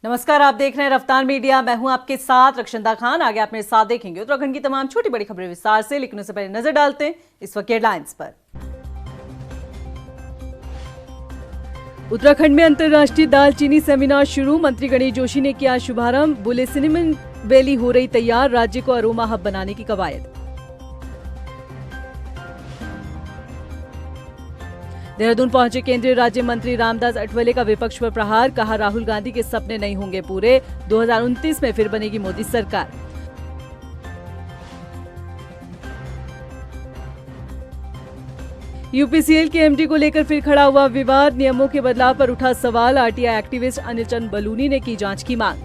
नमस्कार, आप देख रहे हैं रफ्तार मीडिया। मैं हूं आपके साथ रक्षंदा खान। आगे आप मेरे साथ देखेंगे उत्तराखंड की तमाम छोटी बड़ी खबरें विस्तार से, लेकिन उससे पहले नजर डालते हैं इस वक्त हेडलाइंस पर। उत्तराखंड में अंतर्राष्ट्रीय दालचीनी सेमिनार शुरू, मंत्री गणेश जोशी ने किया शुभारंभ। बोले सिनेमन वैली हो रही तैयार, राज्य को अरोमा हब बनाने की कवायद। देहरादून पहुंचे केंद्रीय राज्य मंत्री रामदास अठवले का विपक्ष पर प्रहार, कहा राहुल गांधी के सपने नहीं होंगे पूरे, 2029 में फिर बनेगी मोदी सरकार। यूपीसीएल के एमडी को लेकर फिर खड़ा हुआ विवाद, नियमों के बदलाव पर उठा सवाल, आरटीआई एक्टिविस्ट अनिल चंद बलूनी ने की जांच की मांग।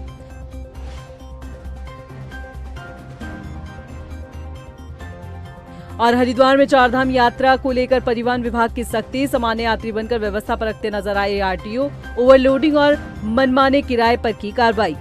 और हरिद्वार में चारधाम यात्रा को लेकर परिवहन विभाग की सख्ती, सामान्य यात्री बनकर व्यवस्था पर रखते नजर आए आरटीओ, ओवरलोडिंग और मनमाने किराए पर की कार्रवाई।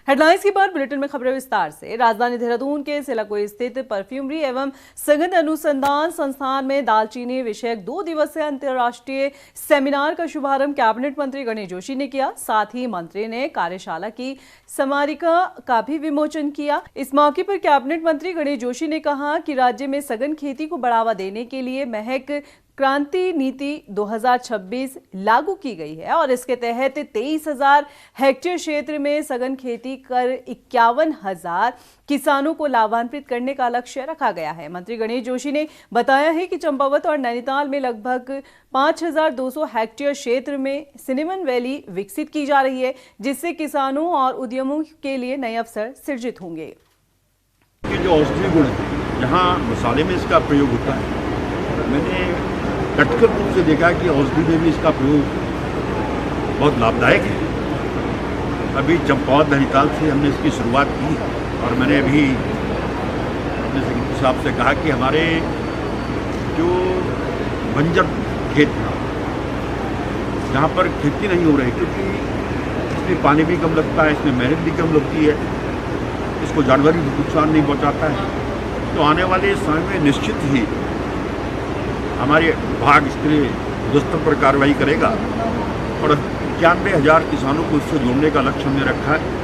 हेडलाइंस के बाद बुलेटिन में खबरें विस्तार से। राजधानी देहरादून के सिलाकोई स्थित परफ्यूमरी एवं सघन अनुसंधान संस्थान में दालचीनी विषयक 2 दिवसीय अंतर्राष्ट्रीय सेमिनार का शुभारंभ कैबिनेट मंत्री गणेश जोशी ने किया। साथ ही मंत्री ने कार्यशाला की स्मारिका का भी विमोचन किया। इस मौके पर कैबिनेट मंत्री गणेश जोशी ने कहा कि राज्य में सघन खेती को बढ़ावा देने के लिए महक क्रांति नीति 2026 लागू की गई है और इसके तहत 23,000 हेक्टेयर क्षेत्र में सघन खेती कर 51,000 किसानों को लाभान्वित करने का लक्ष्य रखा गया है। मंत्री गणेश जोशी ने बताया है कि चंपावत और नैनीताल में लगभग 5,200 हेक्टेयर क्षेत्र में सिनेमन वैली विकसित की जा रही है, जिससे किसानों और उद्यमों के लिए नए अवसर सृजित होंगे। जो औषधीय गुण है, जहाँ मसाले में इसका प्रयोग होता है, मैंने कटकर रूप से देखा कि औषधि में भी इसका प्रयोग बहुत लाभदायक है। अभी चंपावत नैनीताल से हमने इसकी शुरुआत की और मैंने अभी अपने सेक्रेटरी साहब से कहा कि हमारे जो बंजर खेत हैं, जहाँ पर खेती नहीं हो रही, क्योंकि इसमें पानी भी कम लगता है, इसमें मेहनत भी कम लगती है, इसको जानवर भी नुकसान नहीं पहुँचाता है, तो आने वाले समय में निश्चित ही हमारे विभाग इसके लिए युद्धस्तर पर कार्रवाई करेगा और 91,000 किसानों को इससे जोड़ने का लक्ष्य हमने रखा है।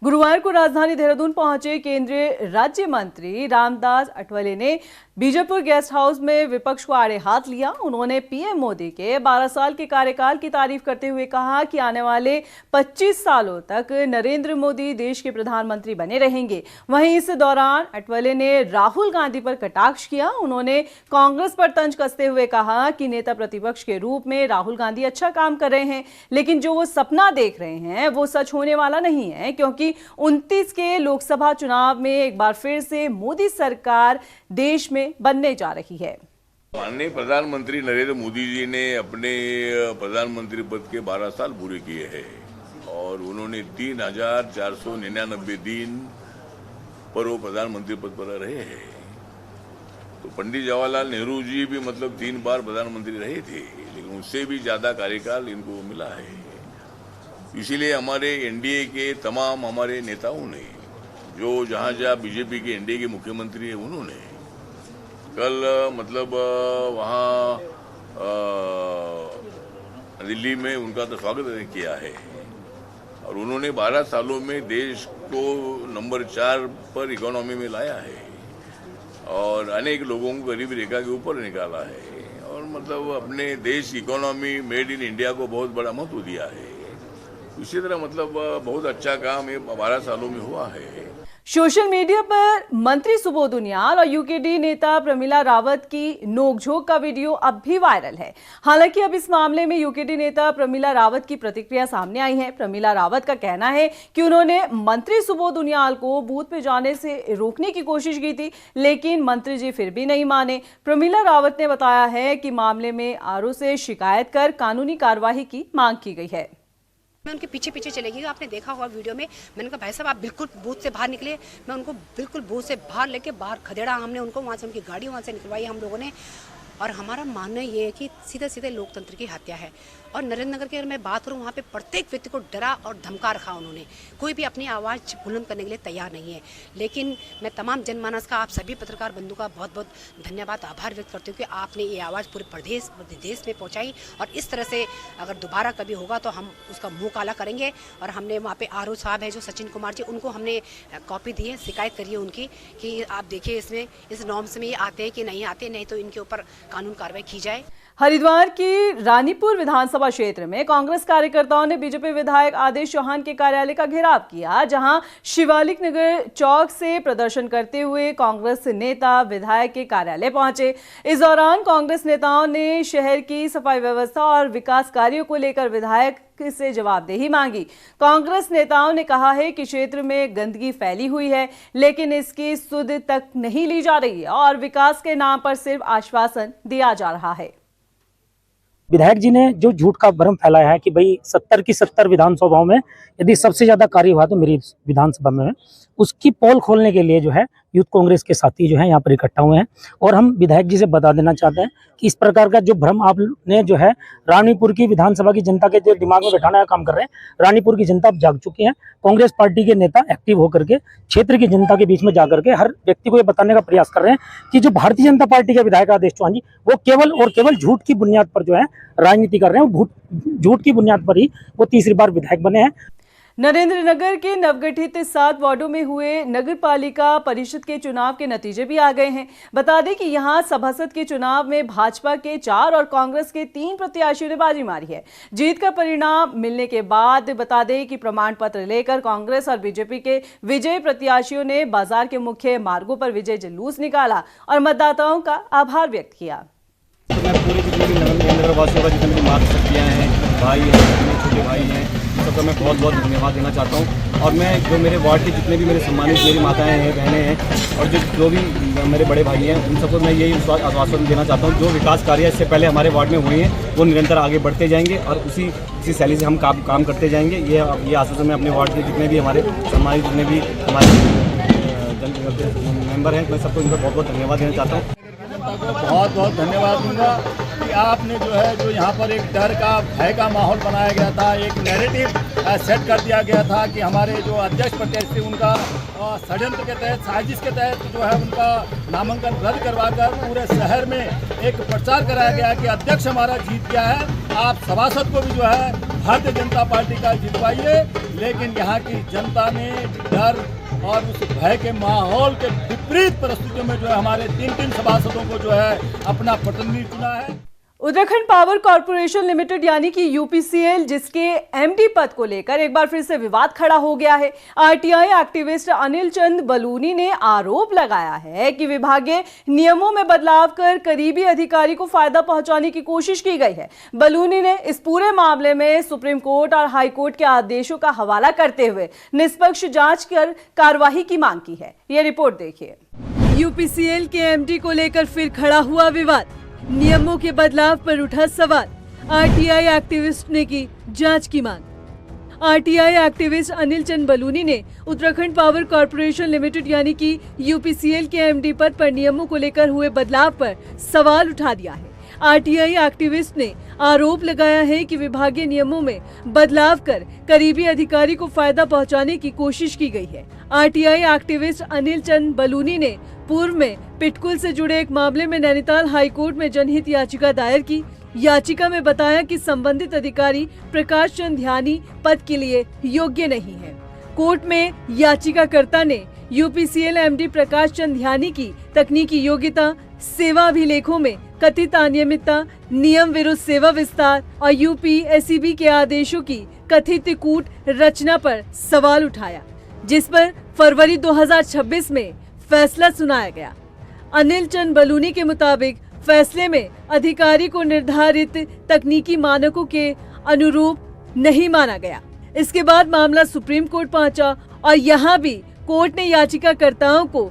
गुरुवार को राजधानी देहरादून पहुंचे केंद्रीय राज्य मंत्री रामदास अठवले ने बीजापुर गेस्ट हाउस में विपक्ष को आड़े हाथ लिया। उन्होंने पीएम मोदी के 12 साल के कार्यकाल की तारीफ करते हुए कहा कि आने वाले 25 सालों तक नरेंद्र मोदी देश के प्रधानमंत्री बने रहेंगे। वहीं इस दौरान अठवले ने राहुल गांधी पर कटाक्ष किया। उन्होंने कांग्रेस पर तंज कसते हुए कहा कि नेता प्रतिपक्ष के रूप में राहुल गांधी अच्छा काम कर रहे हैं, लेकिन जो वो सपना देख रहे हैं वो सच होने वाला नहीं है, क्योंकि 29 के लोकसभा चुनाव में एक बार फिर से मोदी सरकार देश में बनने जा रही है। माननीय प्रधानमंत्री नरेंद्र मोदी जी ने अपने प्रधानमंत्री पद के 12 साल पूरे किए हैं और उन्होंने 3,499 दिन पर वो प्रधानमंत्री पद पर रहे हैं। तो पंडित जवाहरलाल नेहरू जी भी मतलब 3 बार प्रधानमंत्री रहे थे, लेकिन उससे भी ज्यादा कार्यकाल इनको मिला है। इसीलिए हमारे एनडीए के तमाम हमारे नेताओं ने, जो जहाँ जहाँ बीजेपी के एनडीए के मुख्यमंत्री हैं, उन्होंने कल मतलब वहाँ दिल्ली में उनका तो स्वागत किया है और उन्होंने 12 सालों में देश को नंबर 4 पर इकोनॉमी में लाया है और अनेक लोगों को गरीबी रेखा के ऊपर निकाला है और मतलब अपने देश इकोनॉमी मेड इन इंडिया को बहुत बड़ा महत्व दिया है। इसी तरह मतलब बहुत अच्छा काम ये 12 सालों में हुआ है। सोशल मीडिया पर मंत्री सुबोध उनियाल और यूकेडी नेता प्रमिला रावत की नोकझोंक का वीडियो अब भी वायरल है। हालांकि अब इस मामले में यूकेडी नेता प्रमिला रावत की प्रतिक्रिया सामने आई है। प्रमिला रावत का कहना है कि उन्होंने मंत्री सुबोध उनियाल को बूथ पे जाने से रोकने की कोशिश की थी, लेकिन मंत्री जी फिर भी नहीं माने। प्रमिला रावत ने बताया है कि मामले में आरओ से शिकायत कर कानूनी कार्यवाही की मांग की गई है। मैं उनके पीछे पीछे चले गई। आपने देखा होगा वीडियो में, मैंने कहा भाई साहब आप बिल्कुल बूथ से बाहर निकले। मैं उनको बिल्कुल बूथ से बाहर लेके बाहर खदेड़ा हमने उनको, वहाँ से उनकी गाड़ी वहाँ से निकलवाई हम लोगों ने। और हमारा मानना ये है कि सीधे सीधे लोकतंत्र की हत्या है। और नरेंद्र नगर की अगर मैं बात करूँ, वहाँ पे प्रत्येक व्यक्ति को डरा और धमका रखा उन्होंने। कोई भी अपनी आवाज़ बुलंद करने के लिए तैयार नहीं है। लेकिन मैं तमाम जनमानस का, आप सभी पत्रकार बंधु का बहुत बहुत धन्यवाद, आभार व्यक्त करती हूँ कि आपने ये आवाज़ पूरे देश में पहुँचाई। और इस तरह से अगर दोबारा कभी होगा तो हम उसका मुँह काला करेंगे। और हमने वहाँ पे आरओ साहब है जो सचिन कुमार जी, उनको हमने कॉपी दी है, शिकायत करी है उनकी कि आप देखिए इसमें इस नॉर्म्स में ये आते हैं कि नहीं आते, नहीं तो इनके ऊपर कानून कार्रवाई की जाए। हरिद्वार की रानीपुर विधानसभा क्षेत्र में कांग्रेस कार्यकर्ताओं ने बीजेपी विधायक आदेश चौहान के कार्यालय का घेराव किया, जहां शिवालिक नगर चौक से प्रदर्शन करते हुए कांग्रेस नेता विधायक के कार्यालय पहुंचे। इस दौरान कांग्रेस नेताओं ने शहर की सफाई व्यवस्था और विकास कार्यों को लेकर विधायक से जवाबदेही मांगी। कांग्रेस नेताओं ने कहा है कि क्षेत्र में गंदगी फैली हुई है, लेकिन इसकी सुध तक नहीं ली जा रही है और विकास के नाम पर सिर्फ आश्वासन दिया जा रहा है। विधायक जी ने जो झूठ का भ्रम फैलाया है कि भाई 70 की 70 विधानसभाओं में यदि सबसे ज्यादा कार्य हुआ तो मेरी विधानसभा में है, उसकी पोल खोलने के लिए जो है यूथ कांग्रेस के साथी जो है यहाँ पर इकट्ठा हुए हैं। और हम विधायक जी से बता देना चाहते हैं कि इस प्रकार का जो भ्रम आपने जो है रानीपुर की विधानसभा की जनता के जो दिमाग में बैठाने का काम कर रहे हैं। रानीपुर की जनता अब जाग चुकी है। कांग्रेस पार्टी के नेता एक्टिव होकर के क्षेत्र की जनता के बीच में जाकर के हर व्यक्ति को ये बताने का प्रयास कर रहे हैं कि जो भारतीय जनता पार्टी के विधायक आदेश चौहान जी, वो केवल और केवल झूठ की बुनियाद पर जो है राजनीति कर रहे हैं। झूठ की बुनियाद पर ही वो तीसरी बार विधायक बने हैं। नरेंद्रनगर के नवगठित 7 वार्डों में हुए नगर पालिका परिषद के चुनाव के नतीजे भी आ गए हैं। बता दें कि यहां सभासद के चुनाव में भाजपा के 4 और कांग्रेस के 3 प्रत्याशियों ने बाजी मारी है। जीत का परिणाम मिलने के बाद बता दें कि प्रमाण पत्र लेकर कांग्रेस और बीजेपी के विजयी प्रत्याशियों ने बाजार के मुख्य मार्गों पर विजय जुलूस निकाला और मतदाताओं का आभार व्यक्त किया। तो मैं पूरे जितने भी नगर वासियों का, जितने भी मातृशक्तियाँ हैं, भाई हैं, छोटे भाई हैं, सबका मैं बहुत बहुत धन्यवाद देना चाहता हूँ। और मैं जो मेरे वार्ड के जितने भी मेरे सम्मानित मेरी माताएं हैं, बहनें हैं और जो भी मेरे बड़े भाई हैं, उन सबको मैं यही आश्वासन देना चाहता हूँ, जो विकास कार्य इससे पहले हमारे वार्ड में हुए हैं वो निरंतर आगे बढ़ते जाएंगे और उसी शैली से हम काम करते जाएंगे। ये आश्वासन मैं अपने वार्ड के जितने भी हमारे सम्मानित, जितने भी हमारे मेंबर हैं, मैं सबको इनका बहुत बहुत धन्यवाद देना चाहता हूँ। बहुत बहुत धन्यवाद दूंगा कि आपने जो है जो यहाँ पर एक डर का, भय का माहौल बनाया गया था, एक नैरेटिव सेट कर दिया गया था कि हमारे जो अध्यक्ष प्रत्याशी उनका षड्यंत्र के तहत, साजिश के तहत जो है उनका नामांकन रद्द करवाकर पूरे शहर में एक प्रचार कराया गया कि अध्यक्ष हमारा जीत गया है, आप सभासद को भी जो है भारतीय जनता पार्टी का जितवाइए। लेकिन यहाँ की जनता ने डर और उस भय के माहौल के विपरीत परिस्थितियों में जो है हमारे 3 सभासदों को जो है अपना प्रतिनिधि चुना है। उत्तराखंड पावर कॉर्पोरेशन लिमिटेड यानी कि यूपीसीएल, जिसके एमडी पद को लेकर एक बार फिर से विवाद खड़ा हो गया है। आरटीआई एक्टिविस्ट अनिल चंद बलूनी ने आरोप लगाया है कि विभागीय नियमों में बदलाव कर करीबी अधिकारी को फायदा पहुंचाने की कोशिश की गई है। बलूनी ने इस पूरे मामले में सुप्रीम कोर्ट और हाई कोर्ट के आदेशों का हवाला करते हुए निष्पक्ष जांच कर कार्रवाई की मांग की है। ये रिपोर्ट देखिए। यूपीसीएल के एमडी को लेकर फिर खड़ा हुआ विवाद, नियमों के बदलाव पर उठा सवाल, आरटीआई एक्टिविस्ट ने की जांच की मांग। आरटीआई एक्टिविस्ट अनिल चंद बलूनी ने उत्तराखंड पावर कॉर्पोरेशन लिमिटेड यानी कि यूपीसीएल के एमडी पद पर नियमों को लेकर हुए बदलाव पर सवाल उठा दिया है। आरटीआई एक्टिविस्ट ने आरोप लगाया है कि विभागीय नियमों में बदलाव कर करीबी अधिकारी को फायदा पहुंचाने की कोशिश की गई है। आरटीआई एक्टिविस्ट अनिल चंद बलूनी ने पूर्व में पिटकुल से जुड़े एक मामले में नैनीताल हाई कोर्ट में जनहित याचिका दायर की। याचिका में बताया कि संबंधित अधिकारी प्रकाश चंद ध्यानी पद के लिए योग्य नहीं है। कोर्ट में याचिकाकर्ता ने यूपीसीएल एमडी प्रकाश चंद ध्यानी की तकनीकी योग्यता, सेवा अभिलेखों में कथित अनियमितता, नियम विरुद्ध सेवा विस्तार और यूपीएससीबी के आदेशों की कथित कूट रचना पर सवाल उठाया, जिस पर फरवरी 2026 में फैसला सुनाया गया। अनिल चंद बलूनी के मुताबिक फैसले में अधिकारी को निर्धारित तकनीकी मानकों के अनुरूप नहीं माना गया। इसके बाद मामला सुप्रीम कोर्ट पहुंचा और यहां भी कोर्ट ने याचिकाकर्ताओं को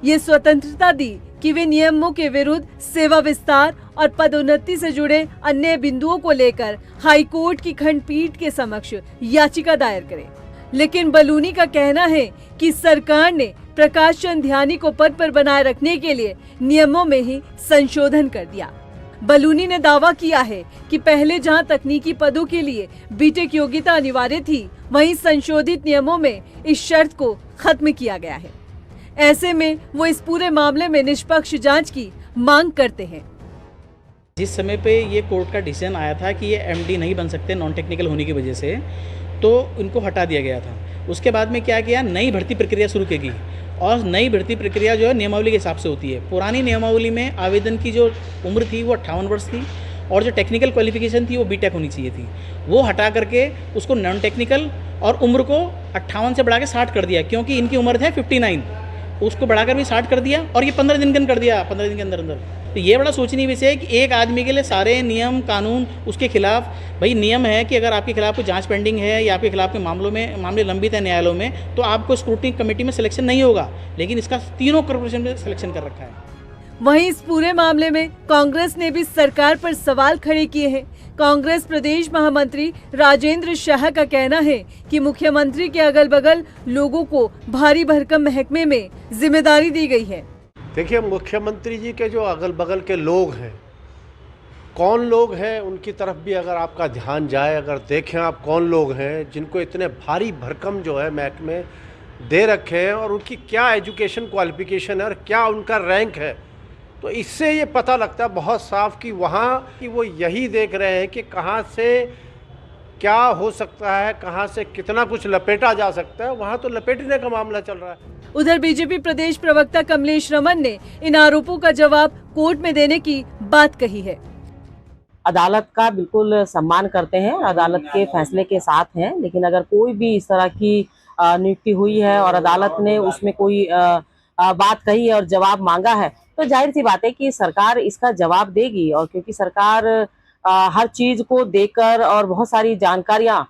ये स्वतंत्रता दी कि वे नियमों के विरुद्ध सेवा विस्तार और पदोन्नति से जुड़े अन्य बिंदुओं को लेकर हाई कोर्ट की खंडपीठ के समक्ष याचिका दायर करें। लेकिन बलूनी का कहना है कि सरकार ने प्रकाश चंद ध्यानी को पद पर बनाए रखने के लिए नियमों में ही संशोधन कर दिया। बलूनी ने दावा किया है कि पहले जहां तकनीकी पदों के लिए बीटेक योग्यता अनिवार्य थी, वहीं संशोधित नियमों में इस शर्त को खत्म किया गया है। ऐसे में वो इस पूरे मामले में निष्पक्ष जांच की मांग करते हैं। जिस समय पे ये कोर्ट का डिसीजन आया था कि ये एमडी नहीं बन सकते नॉन टेक्निकल होने की वजह से, तो इनको हटा दिया गया था। उसके बाद में क्या किया, नई भर्ती प्रक्रिया शुरू की गई और नई भर्ती प्रक्रिया जो है नियमावली के हिसाब से होती है। पुरानी नियमावली में आवेदन की जो उम्र थी वो 58 वर्ष थी और जो टेक्निकल क्वालिफिकेशन थी वो बीटेक होनी चाहिए थी। वो हटा करके उसको नॉन टेक्निकल और उम्र को 58 से बढ़ा के 60 कर दिया, क्योंकि इनकी उम्र है 59, उसको बढ़ाकर भी 60 कर दिया और ये 15 दिन के अंदर कर दिया, 15 दिन के अंदर अंदर। तो ये बड़ा सोचनीय विषय है कि एक आदमी के लिए सारे नियम कानून उसके खिलाफ। भाई नियम है कि अगर आपके खिलाफ कोई जांच पेंडिंग है या आपके खिलाफ के मामले लंबित है न्यायालयों में, तो आपको स्क्रूटनी कमेटी में सिलेक्शन नहीं होगा, लेकिन इसका तीनों कॉर्पोरेशन में सिलेक्शन कर रखा है। वहीं इस पूरे मामले में कांग्रेस ने भी सरकार पर सवाल खड़े किए हैं। कांग्रेस प्रदेश महामंत्री राजेंद्र शाह का कहना है कि मुख्यमंत्री के अगल बगल लोगों को भारी भरकम महकमे में जिम्मेदारी दी गई है। देखिए, मुख्यमंत्री जी के जो अगल बगल के लोग हैं, कौन लोग हैं उनकी तरफ भी अगर आपका ध्यान जाए, अगर देखें आप कौन लोग हैं जिनको इतने भारी भरकम जो है महकमे दे रखे हैं और उनकी क्या एजुकेशन क्वालिफिकेशन है और क्या उनका रैंक है, तो इससे ये पता लगता है बहुत साफ कि वहाँ कि वो यही देख रहे हैं कि कहाँ से क्या हो सकता है, कहाँ से कितना कुछ लपेटा जा सकता है। वहाँ तो लपेटने का मामला चल रहा है। उधर बीजेपी प्रदेश प्रवक्ता कमलेश रमन ने इन आरोपों का जवाब कोर्ट में देने की बात कही है। अदालत का बिल्कुल सम्मान करते हैं, अदालत के फैसले के साथ हैं, लेकिन अगर कोई भी इस तरह की नियुक्ति हुई है और अदालत ने उसमें कोई बात कही है और जवाब मांगा है, तो जाहिर सी बात है कि सरकार इसका जवाब देगी। और क्योंकि सरकार हर चीज को देकर और बहुत सारी जानकारियां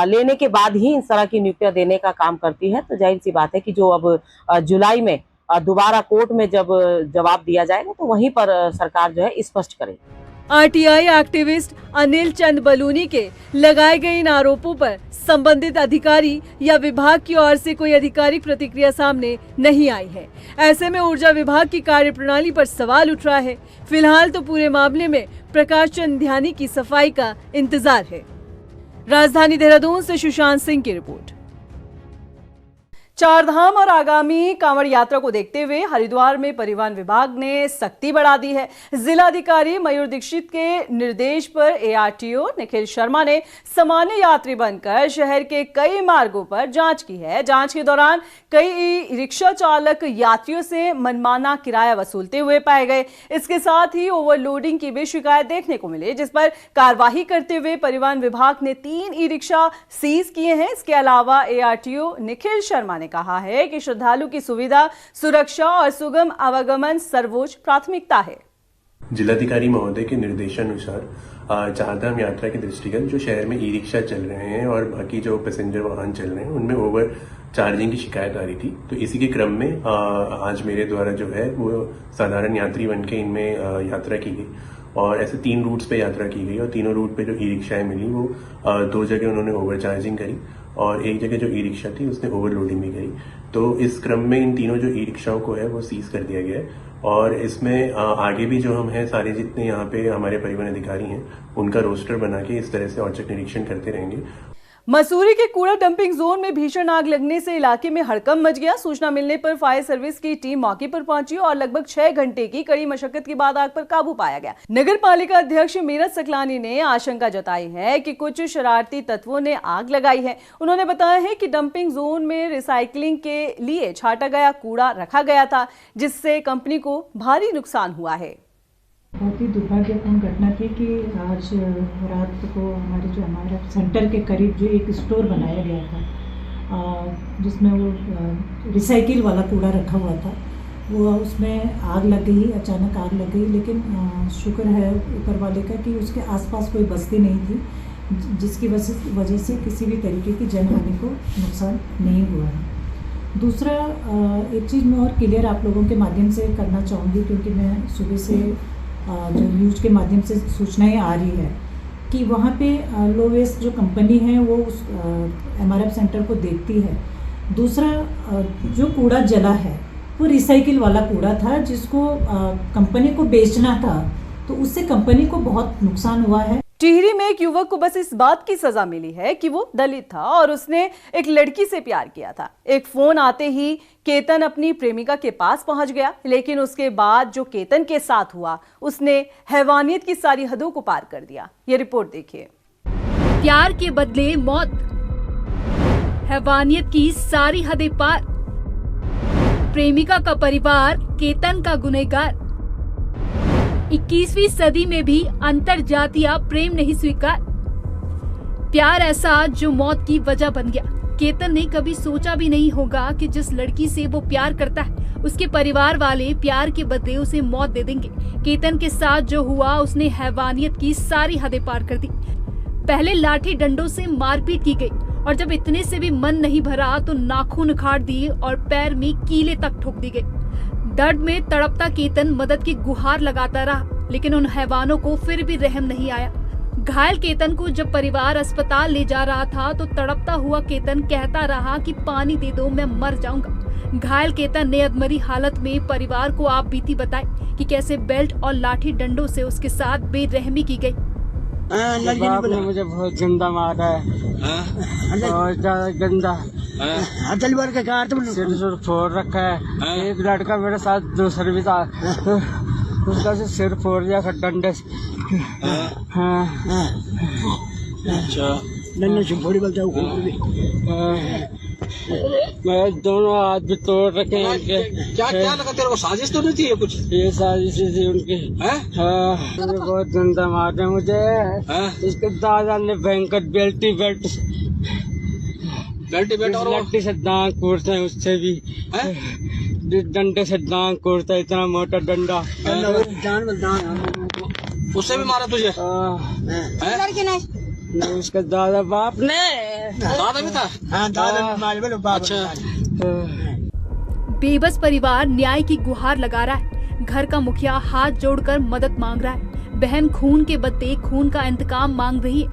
लेने के बाद ही इस तरह की नियुक्तियां देने का काम करती है, तो जाहिर सी बात है कि जो अब जुलाई में दोबारा कोर्ट में जब जवाब दिया जाएगा तो वहीं पर सरकार जो है स्पष्ट करेगी। आरटीआई एक्टिविस्ट अनिल चंद बलूनी के लगाए गए इन आरोपों पर संबंधित अधिकारी या विभाग की ओर से कोई आधिकारिक प्रतिक्रिया सामने नहीं आई है। ऐसे में ऊर्जा विभाग की कार्यप्रणाली पर सवाल उठ रहा है। फिलहाल तो पूरे मामले में प्रकाश चंद ध्यानी की सफाई का इंतजार है। राजधानी देहरादून से सुशांत सिंह की रिपोर्ट। चारधाम और आगामी कांवड़ यात्रा को देखते हुए हरिद्वार में परिवहन विभाग ने सख्ती बढ़ा दी है। जिलाधिकारी मयूर दीक्षित के निर्देश पर एआरटीओ निखिल शर्मा ने सामान्य यात्री बनकर शहर के कई मार्गों पर जांच की है। जांच के दौरान कई रिक्शा चालक यात्रियों से मनमाना किराया वसूलते हुए पाए गए। इसके साथ ही ओवरलोडिंग की भी शिकायत देखने को मिली, जिस पर कार्रवाई करते हुए परिवहन विभाग ने 3 ई रिक्शा सीज किए हैं। इसके अलावा एआरटीओ निखिल शर्मा कहा है कि श्रद्धालु की सुविधा, सुरक्षा और सुगम आवागमन सर्वोच्च प्राथमिकता है। जिलाधिकारी महोदय के निर्देशानुसार चारधाम यात्रा के दृष्टिगत जो शहर में ई रिक्शा चल रहे हैं और बाकी जो पैसेंजर वाहन चल रहे हैं उनमें ओवर चार्जिंग की शिकायत आ रही थी, तो इसी के क्रम में आज मेरे द्वारा जो है वो साधारण यात्री बन के इनमें यात्रा की गई और ऐसे 3 रूट्स पे यात्रा की गई और तीनों रूट पे जो ई रिक्शाएं मिली वो 2 जगह उन्होंने ओवर चार्जिंग करी और एक जगह जो ई रिक्शा थी उसने ओवरलोडिंग भी करी। तो इस क्रम में इन तीनों जो ई रिक्शाओं को है वो सीज कर दिया गया है और इसमें आगे भी जो हम हैं सारे जितने यहाँ पे हमारे परिवहन अधिकारी हैं उनका रोस्टर बना के इस तरह से औचक निरीक्षण करते रहेंगे। मसूरी के कूड़ा डंपिंग जोन में भीषण आग लगने से इलाके में हड़कंप मच गया। सूचना मिलने पर फायर सर्विस की टीम मौके पर पहुंची और लगभग 6 घंटे की कड़ी मशक्कत के बाद आग पर काबू पाया गया। नगर पालिका अध्यक्ष मीरत सकलानी ने आशंका जताई है कि कुछ शरारती तत्वों ने आग लगाई है। उन्होंने बताया है कि डंपिंग जोन में रिसाइकलिंग के लिए छाटा गया कूड़ा रखा गया था, जिससे कंपनी को भारी नुकसान हुआ है। बहुत ही दुर्भाग्यपूर्ण घटना थी कि आज रात को हमारे सेंटर के करीब जो एक स्टोर बनाया गया था जिसमें वो रिसाइकिल वाला कूड़ा रखा हुआ था, वो उसमें आग लग गई, अचानक आग लग गई। लेकिन शुक्र है ऊपर वाले का कि उसके आसपास कोई बस्ती नहीं थी, जिसकी वजह से किसी भी तरीके की जनहानि को नुकसान नहीं हुआ है। दूसरा एक चीज़ मैं और क्लियर आप लोगों के माध्यम से करना चाहूँगी, क्योंकि मैं सुबह से जो न्यूज़ के माध्यम से सूचनाएं आ रही है कि वहाँ पे लो वेस्ट जो कंपनी है वो उस MRF सेंटर को देखती है। दूसरा जो कूड़ा जला है वो रिसाइकिल वाला कूड़ा था, जिसको कंपनी को बेचना था तो उससे कंपनी को बहुत नुकसान हुआ है। टिहरी में एक युवक को बस इस बात की सजा मिली है कि वो दलित था और उसने एक लड़की से प्यार किया था। एक फोन आते ही केतन अपनी प्रेमिका के पास पहुंच गया, लेकिन उसके बाद जो केतन के साथ हुआ उसने हैवानियत की सारी हदों को पार कर दिया। ये रिपोर्ट देखिए। प्यार के बदले मौत, हैवानियत की सारी हदें पार, प्रेमिका का परिवार केतन का गुनहगार। 21वीं सदी में भी अंतरजातीय प्रेम नहीं स्वीकार, प्यार ऐसा जो मौत की वजह बन गया। केतन ने कभी सोचा भी नहीं होगा कि जिस लड़की से वो प्यार करता है उसके परिवार वाले प्यार के बदले उसे मौत दे देंगे। केतन के साथ जो हुआ उसने हैवानियत की सारी हदें पार कर दी। पहले लाठी डंडों से मारपीट की गई और जब इतने से भी मन नहीं भरा तो नाखून उखाड़ दिए और पैर में कीले तक ठोक दी गई। दर्द में तड़पता केतन मदद की गुहार लगाता रहा, लेकिन उन हैवानों को फिर भी रहम नहीं आया। घायल केतन को जब परिवार अस्पताल ले जा रहा था तो तड़पता हुआ केतन कहता रहा कि पानी दे दो, मैं मर जाऊंगा। घायल केतन ने अधमरी हालत में परिवार को आप बीती बताई कि कैसे बेल्ट और लाठी डंडों से उसके साथ बेरहमी की गई। बाप ने मुझे बहुत गंदा मारा है, बहुत ज्यादा गंदा। सिर फोड़ रखा है। एक लड़का मेरे साथ दूसरे भी था, उसका सिर फोड़ दिया डंडे से। अच्छा, मैं दोनों हाथ भी तोड़ रखे हैं इनके। क्या लगा तेरे को? साजिश तो नहीं थी ये कुछ? ये साजिश थी उनकी। मुझे बहुत गंदा मारे मुझे। इसके दादा ने भयंकर बेल्ट और लट्टी से दांत कोड़ते हैं, उससे भी डंडे से दांत कोड़ता है, इतना मोटा डंडा। उससे भी मारा तुझे? उसका दादा बाप ने। दादा भी था? हाँ, दादा। अच्छा। बेबस परिवार न्याय की गुहार लगा रहा है। घर का मुखिया हाथ जोड़कर मदद मांग रहा है। बहन खून के बदले खून का इंतकाम मांग रही है।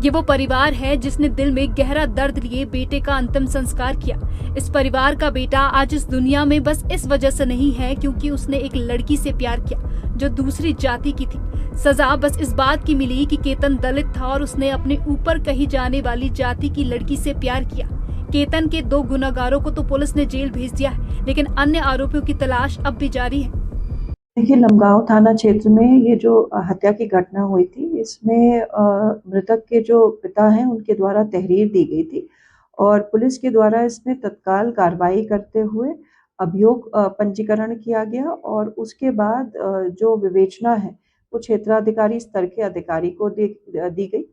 ये वो परिवार है जिसने दिल में गहरा दर्द लिए बेटे का अंतिम संस्कार किया। इस परिवार का बेटा आज इस दुनिया में बस इस वजह से नहीं है क्योंकि उसने एक लड़की से प्यार किया जो दूसरी जाति की थी। सजा बस इस बात की मिली कि केतन दलित था और उसने अपने ऊपर कही जाने वाली जाति की लड़की से प्यार किया। केतन के 2 गुनहगारों को तो पुलिस ने जेल भेज दिया है, लेकिन अन्य आरोपियों की तलाश अब भी जारी है। देखिए, लमगांव थाना क्षेत्र में ये जो हत्या की घटना हुई थी, इसमें मृतक के जो पिता हैं उनके द्वारा तहरीर दी गई थी और पुलिस के द्वारा इसमें तत्काल कार्रवाई करते हुए अभियोग पंजीकरण किया गया और उसके बाद जो विवेचना है वो क्षेत्राधिकारी स्तर के अधिकारी को दी गई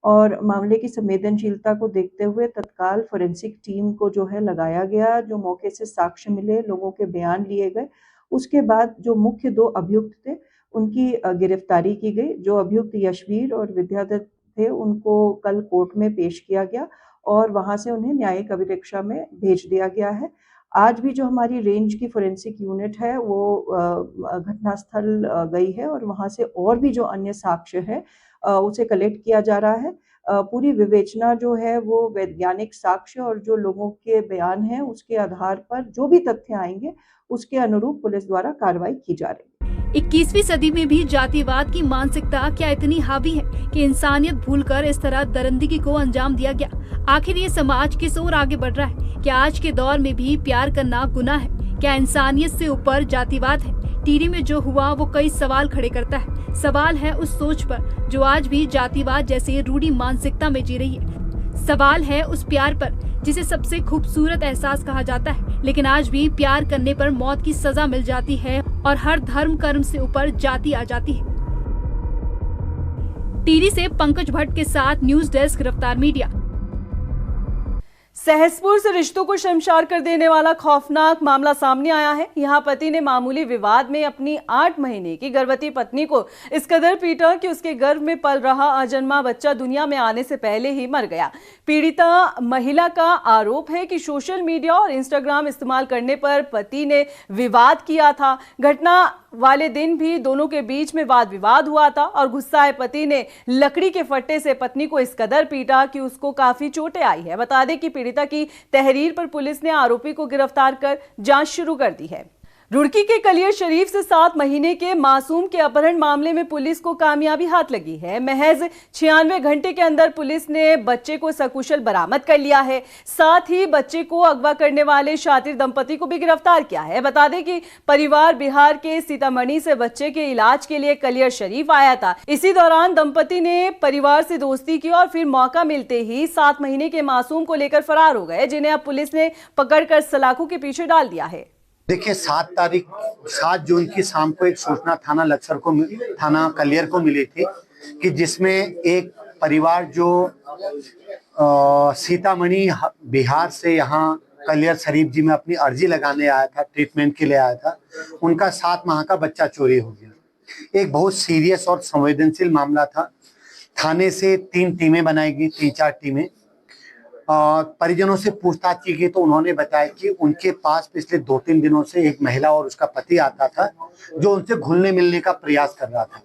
और मामले की संवेदनशीलता को देखते हुए तत्काल फोरेंसिक टीम को जो है लगाया गया। जो मौके से साक्ष्य मिले, लोगों के बयान लिए गए, उसके बाद जो मुख्य 2 अभियुक्त थे उनकी गिरफ्तारी की गई। जो अभियुक्त यशवीर और विद्यादत्त थे उनको कल कोर्ट में पेश किया गया और वहां से उन्हें न्यायिक अभिरक्षा में भेज दिया गया है। आज भी जो हमारी रेंज की फोरेंसिक यूनिट है वो घटनास्थल गई है और वहां से और भी जो अन्य साक्ष्य है उसे कलेक्ट किया जा रहा है। पूरी विवेचना जो है वो वैज्ञानिक साक्ष्य और जो लोगों के बयान हैं उसके आधार पर जो भी तथ्य आएंगे उसके अनुरूप पुलिस द्वारा कार्रवाई की जा रही है। 21वीं सदी में भी जातिवाद की मानसिकता क्या इतनी हावी है कि इंसानियत भूलकर इस तरह दरिंदगी को अंजाम दिया गया? आखिर ये समाज किस ओर आगे बढ़ रहा है? क्या आज के दौर में भी प्यार करना गुनाह है? क्या इंसानियत से ऊपर जातिवाद है? टिहरी में जो हुआ वो कई सवाल खड़े करता है। सवाल है उस सोच पर जो आज भी जातिवाद जैसे रूढ़ी मानसिकता में जी रही है। सवाल है उस प्यार पर जिसे सबसे खूबसूरत एहसास कहा जाता है, लेकिन आज भी प्यार करने पर मौत की सजा मिल जाती है और हर धर्म कर्म से ऊपर जाति आ जाती है। टिहरी से पंकज भट्ट के साथ न्यूज डेस्क रफ्तार मीडिया। सहसपुर से रिश्तों को शर्मसार कर देने वाला खौफनाक मामला सामने आया है। यहाँ पति ने मामूली विवाद में अपनी 8 महीने की गर्भवती पत्नी को इस कदर पीटा कि उसके गर्भ में पल रहा अजन्मा बच्चा दुनिया में आने से पहले ही मर गया। पीड़िता महिला का आरोप है कि सोशल मीडिया और इंस्टाग्राम इस्तेमाल करने पर पति ने विवाद किया था। घटना वाले दिन भी दोनों के बीच में वाद विवाद हुआ था और गुस्साए पति ने लकड़ी के फट्टे से पत्नी को इस कदर पीटा कि उसको काफी चोटें आई है। बता दें कि पीड़िता की तहरीर पर पुलिस ने आरोपी को गिरफ्तार कर जांच शुरू कर दी है। रुड़की के कलियर शरीफ से 7 महीने के मासूम के अपहरण मामले में पुलिस को कामयाबी हाथ लगी है। महज 96 घंटे के अंदर पुलिस ने बच्चे को सकुशल बरामद कर लिया है। साथ ही बच्चे को अगवा करने वाले शातिर दंपति को भी गिरफ्तार किया है। बता दें कि परिवार बिहार के सीतामढ़ी से बच्चे के इलाज के लिए कलियर शरीफ आया था। इसी दौरान दंपति ने परिवार से दोस्ती की और फिर मौका मिलते ही 7 महीने के मासूम को लेकर फरार हो गए, जिन्हें अब पुलिस ने पकड़कर सलाखों के पीछे डाल दिया है। देखिए 7 जून की शाम को एक सूचना थाना कलियर को मिली थी कि जिसमें एक परिवार जो सीतामढ़ी बिहार से यहाँ कलियर शरीफ जी में अपनी अर्जी लगाने आया था, ट्रीटमेंट के लिए आया था, उनका 7 माह का बच्चा चोरी हो गया। एक बहुत सीरियस और संवेदनशील मामला था। थाने से 3 टीमें बनाई गई, 3-4 टीमें। परिजनों से पूछताछ की गई तो उन्होंने बताया कि उनके पास पिछले 2-3 दिनों से एक महिला और उसका पति आता था जो उनसे घुलने मिलने का प्रयास कर रहा था,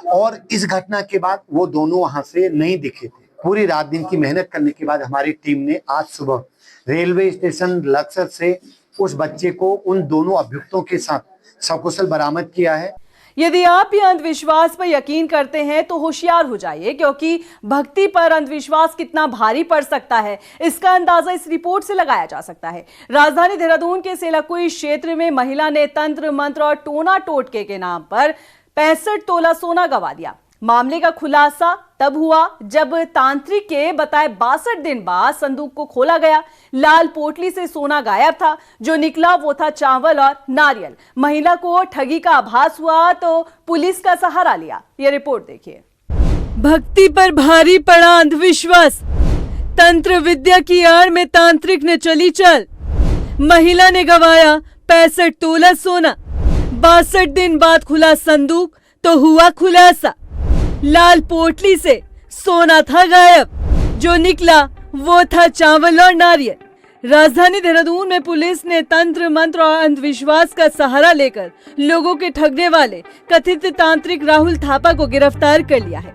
और इस घटना के बाद वो दोनों वहां से नहीं दिखे थे। पूरी रात दिन की मेहनत करने के बाद हमारी टीम ने आज सुबह रेलवे स्टेशन लक्सर से उस बच्चे को उन दोनों अभियुक्तों के साथ सकुशल बरामद किया है। यदि आप ये अंधविश्वास पर यकीन करते हैं तो होशियार हो जाइए, क्योंकि भक्ति पर अंधविश्वास कितना भारी पड़ सकता है इसका अंदाजा इस रिपोर्ट से लगाया जा सकता है। राजधानी देहरादून के सेलाकुई क्षेत्र में महिला ने तंत्र मंत्र और टोना टोटके के नाम पर 65 तोला सोना गंवा दिया। मामले का खुलासा तब हुआ जब तांत्रिक के बताए 62 दिन बाद संदूक को खोला गया। लाल पोटली से सोना गायब था, जो निकला वो था चावल और नारियल। महिला को ठगी का आभास हुआ तो पुलिस का सहारा लिया। ये रिपोर्ट देखिए। भक्ति पर भारी पड़ा अंधविश्वास, तंत्र विद्या की आड़ में तांत्रिक ने चली चल। महिला ने गंवाया 65 तोला सोना। 62 दिन बाद खुला संदूक तो हुआ खुलासा। लाल पोटली से सोना था गायब, जो निकला वो था चावल और नारियल। राजधानी देहरादून में पुलिस ने तंत्र मंत्र और अंधविश्वास का सहारा लेकर लोगों के ठगने वाले कथित तांत्रिक राहुल थापा को गिरफ्तार कर लिया है।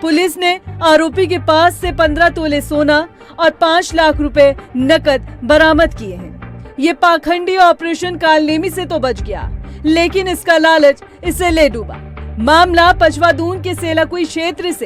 पुलिस ने आरोपी के पास से 15 तोले सोना और 5 लाख रुपए नकद बरामद किए हैं। ये पाखंडी ऑपरेशन कालनेमी से तो बच गया, लेकिन इसका लालच इसे ले डूबा। मामला पचवादून के सेलाकुई क्षेत्र से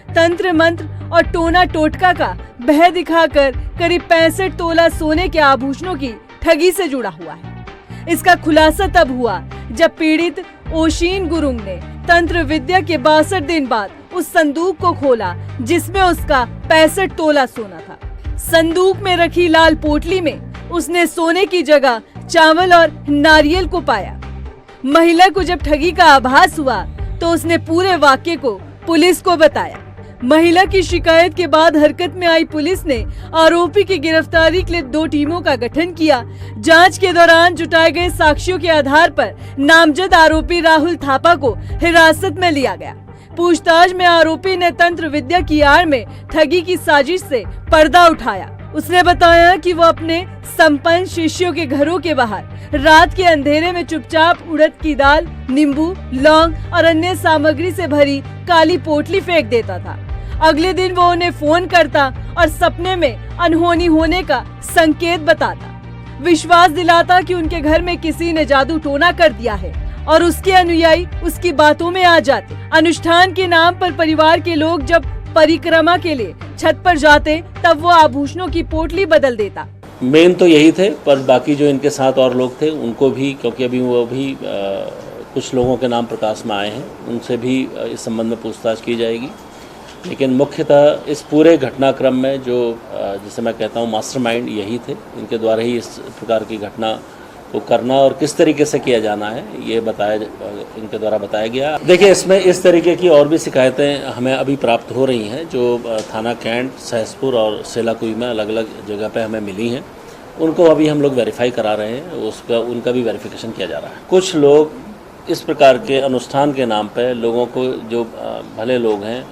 तंत्र मंत्र और टोना टोटका का भय दिखाकर करीब 65 तोला सोने के आभूषणों की ठगी से जुड़ा हुआ है। इसका खुलासा तब हुआ जब पीड़ित ओशीन गुरुंग ने तंत्र विद्या के 62 दिन बाद उस संदूक को खोला जिसमें उसका 65 तोला सोना था। संदूक में रखी लाल पोटली में उसने सोने की जगह चावल और नारियल को पाया। महिला को जब ठगी का आभास हुआ तो उसने पूरे वाकये को पुलिस को बताया। महिला की शिकायत के बाद हरकत में आई पुलिस ने आरोपी की गिरफ्तारी के लिए 2 टीमों का गठन किया। जांच के दौरान जुटाए गए साक्ष्यों के आधार पर नामजद आरोपी राहुल थापा को हिरासत में लिया गया। पूछताछ में आरोपी ने तंत्र विद्या की आड़ में ठगी की साजिश से पर्दा उठाया। उसने बताया कि वो अपने संपन्न शिष्यों के घरों के बाहर रात के अंधेरे में चुपचाप उड़द की दाल, नींबू, लौंग और अन्य सामग्री से भरी काली पोटली फेंक देता था। अगले दिन वो उन्हें फोन करता और सपने में अनहोनी होने का संकेत बताता। विश्वास दिलाता कि उनके घर में किसी ने जादू टोना कर दिया है और उसके अनुयायी उसकी बातों में आ जाते। अनुष्ठान के नाम पर परिवार के लोग जब परिक्रमा के लिए छत पर जाते तब वो आभूषणों की पोटली बदल देता। मेन तो यही थे, पर बाकी जो इनके साथ और लोग थे उनको भी, क्योंकि अभी वो भी कुछ लोगों के नाम प्रकाश में आए हैं, उनसे भी इस संबंध में पूछताछ की जाएगी। लेकिन मुख्यतः इस पूरे घटनाक्रम में जो जिसे मैं कहता हूँ मास्टरमाइंड यही थे। इनके द्वारा ही इस प्रकार की घटना को करना और किस तरीके से किया जाना है ये इनके द्वारा बताया गया। देखिए, इसमें इस तरीके की और भी शिकायतें हमें अभी प्राप्त हो रही हैं जो थाना कैंट, सहसपुर और सेलाकुई में अलग अलग जगह पे हमें मिली हैं। उनको अभी हम लोग वेरीफाई करा रहे हैं, उनका भी वेरिफिकेशन किया जा रहा है। कुछ लोग इस प्रकार के अनुष्ठान के नाम पर लोगों को, जो भले लोग हैं,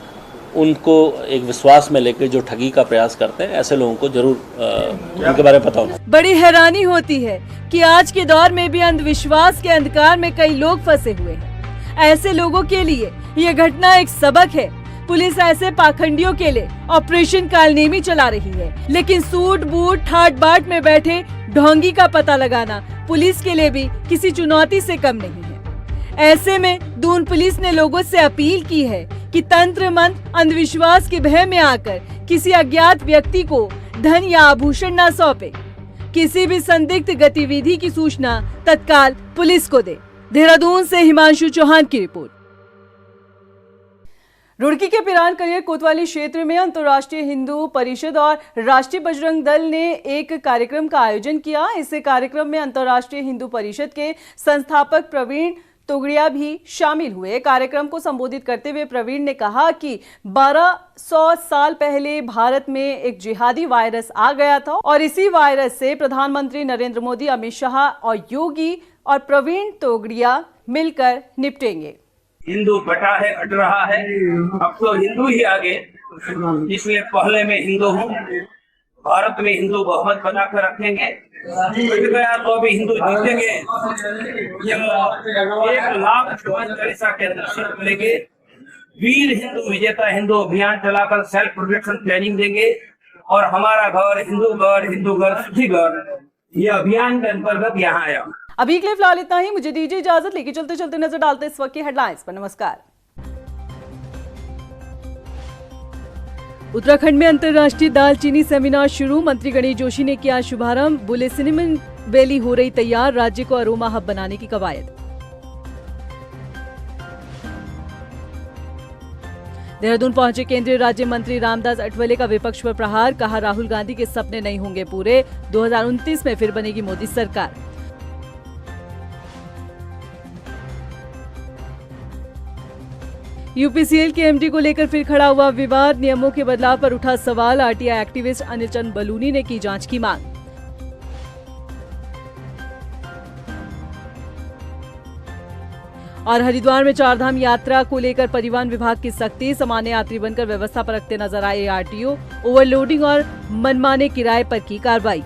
उनको एक विश्वास में लेकर जो ठगी का प्रयास करते हैं, ऐसे लोगों को जरूर उनके बारे में पता होना। बड़ी हैरानी होती है कि आज के दौर में भी अंधविश्वास के अंधकार में कई लोग फंसे हुए हैं। ऐसे लोगों के लिए ये घटना एक सबक है। पुलिस ऐसे पाखंडियों के लिए ऑपरेशन कालनेमी चला रही है, लेकिन सूट बूट ठाट बाट में बैठे ढोंगी का पता लगाना पुलिस के लिए भी किसी चुनौती से कम नहीं है। ऐसे में दून पुलिस ने लोगों से अपील की है कि तंत्र मंत्र अंधविश्वास के भय में आकर किसी अज्ञात व्यक्ति को धन या आभूषण न सौंपे। किसी भी संदिग्ध गतिविधि की सूचना तत्काल पुलिस को दे। देहरादून से हिमांशु चौहान की रिपोर्ट। रुड़की के पिरान करियर कोतवाली क्षेत्र में अंतर्राष्ट्रीय हिंदू परिषद और राष्ट्रीय बजरंग दल ने एक कार्यक्रम का आयोजन किया। इस कार्यक्रम में अंतर्राष्ट्रीय हिंदू परिषद के संस्थापक प्रवीण तोगड़िया भी शामिल हुए। कार्यक्रम को संबोधित करते हुए प्रवीण ने कहा कि 1200 साल पहले भारत में एक जिहादी वायरस आ गया था और इसी वायरस से प्रधानमंत्री नरेंद्र मोदी, अमित शाह और योगी और प्रवीण तोगड़िया मिलकर निपटेंगे। हिंदू बटा है, अट रहा है, अब तो हिंदू ही आगे, इसलिए पहले में हिंदू हूँ। भारत में हिंदू बहुमत बनाकर रखेंगे, गया तो अभी हिंदू जीतेंगे। 1,00,000 के दर्शक मिलेंगे। वीर हिंदू विजेता हिंदू अभियान चलाकर सेल्फ प्रोटेक्शन ट्रेनिंग देंगे और हमारा घर हिंदू घर सुखी घर, ये अभियान के अंतर्गत यहाँ आया। अभी के लिए फिलहाल इतना ही। मुझे दीजिए इजाजत, लेके चलते चलते नजर डालते इस वक्त की हेडलाइंस पर। नमस्कार। उत्तराखंड में अंतर्राष्ट्रीय दालचीनी सेमिनार शुरू, मंत्री गणेश जोशी ने किया शुभारंभ। बुले सिनेमन वैली हो रही तैयार, राज्य को अरोमा हब बनाने की कवायद। देहरादून पहुंचे केंद्रीय राज्य मंत्री रामदास अठवले का विपक्ष पर प्रहार, कहा राहुल गांधी के सपने नहीं होंगे पूरे, 2029 में फिर बनेगी मोदी सरकार। यूपीसीएल के एमडी को लेकर फिर खड़ा हुआ विवाद, नियमों के बदलाव पर उठा सवाल, आरटीआई एक्टिविस्ट अनिल चंद बलूनी ने की जांच की मांग। और हरिद्वार में चारधाम यात्रा को लेकर परिवहन विभाग की सख्ती, सामान्य यात्री बनकर व्यवस्था पर रखते नजर आए आरटीओ, ओवरलोडिंग और मनमाने किराए पर की कार्रवाई।